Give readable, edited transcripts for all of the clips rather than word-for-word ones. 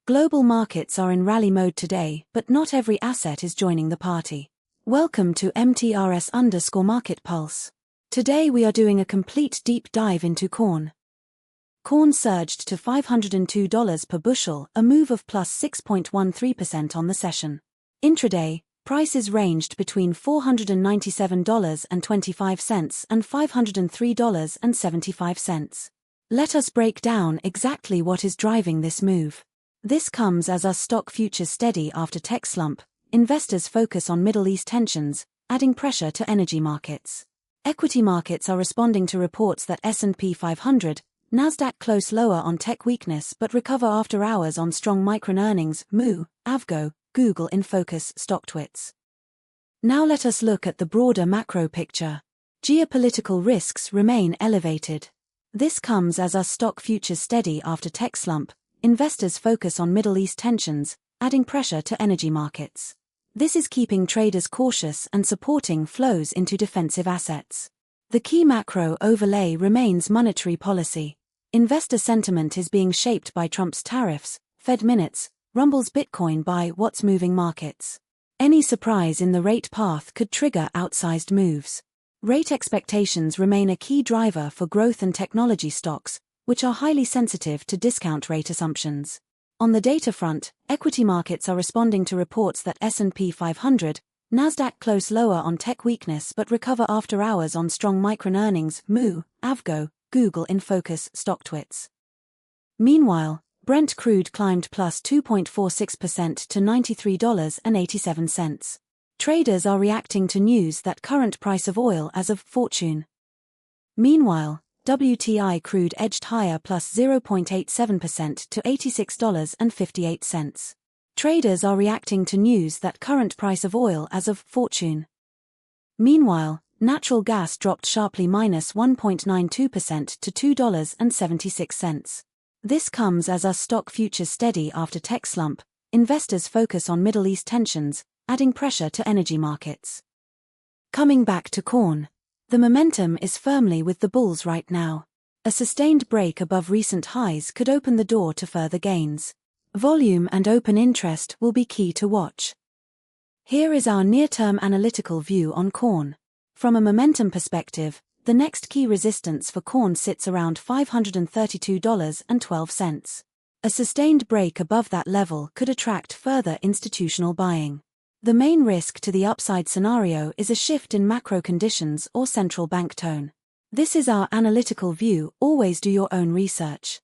Global markets are in rally mode today, but not every asset is joining the party. Welcome to MTRS_Market Pulse. Today we are doing a complete deep dive into corn. Corn surged to $502 per bushel, a move of plus 6.13% on the session. Intraday, prices ranged between $497.25 and $503.75. Let us break down exactly what is driving this move. This comes as our stock futures steady after tech slump. Investors focus on Middle East tensions, adding pressure to energy markets. Equity markets are responding to reports that S&P 500, NASDAQ close lower on tech weakness but recover after hours on strong micron earnings, Moo, Avgo, Google in focus, stock twits. Now let us look at the broader macro picture. Geopolitical risks remain elevated. This comes as our stock futures steady after tech slump. Investors focus on Middle East tensions, adding pressure to energy markets. This is keeping traders cautious and supporting flows into defensive assets. The key macro overlay remains monetary policy. Investor sentiment is being shaped by Trump's tariffs, Fed minutes, rumbles Bitcoin by what's moving markets. Any surprise in the rate path could trigger outsized moves. Rate expectations remain a key driver for growth and technology stocks, which are highly sensitive to discount rate assumptions. On the data front, equity markets are responding to reports that S&P 500, NASDAQ close lower on tech weakness but recover after hours on strong micron earnings, Moo, Avgo, Google in focus, stock twits. Meanwhile, Brent crude climbed plus 2.46% to $93.87. Traders are reacting to news that current price of oil as of fortune. Meanwhile, WTI crude edged higher plus 0.87% to $86.58. Traders are reacting to news that current price of oil as of fortune. Meanwhile, natural gas dropped sharply minus 1.92% to $2.76. This comes as our stock futures steady after tech slump. Investors focus on Middle East tensions, adding pressure to energy markets. Coming back to corn. The momentum is firmly with the bulls right now. A sustained break above recent highs could open the door to further gains. Volume and open interest will be key to watch. Here is our near-term analytical view on corn. From a momentum perspective, the next key resistance for corn sits around $532.12. A sustained break above that level could attract further institutional buying. The main risk to the upside scenario is a shift in macro conditions or central bank tone. This is our analytical view, always do your own research.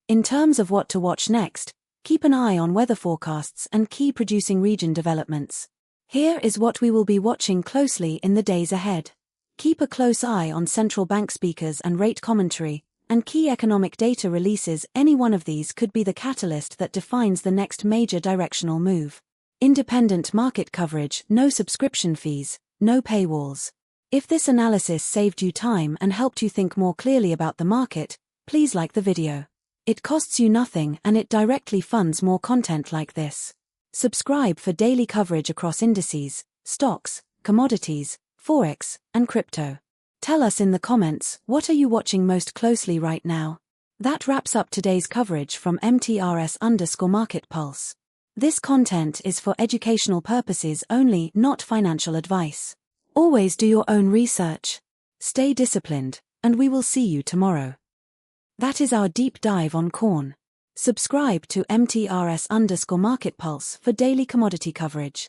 In terms of what to watch next, keep an eye on weather forecasts and key producing region developments. Here is what we will be watching closely in the days ahead. Keep a close eye on central bank speakers and rate commentary, and key economic data releases. Any one of these could be the catalyst that defines the next major directional move. Independent market coverage, no subscription fees, no paywalls. If this analysis saved you time and helped you think more clearly about the market, please like the video. It costs you nothing and it directly funds more content like this. Subscribe for daily coverage across indices, stocks, commodities, forex, and crypto. Tell us in the comments, what are you watching most closely right now? That wraps up today's coverage from MTRS_Market Pulse. This content is for educational purposes only, not financial advice. Always do your own research. Stay disciplined, and we will see you tomorrow. That is our deep dive on corn. Subscribe to MTRS_Market Pulse for daily commodity coverage.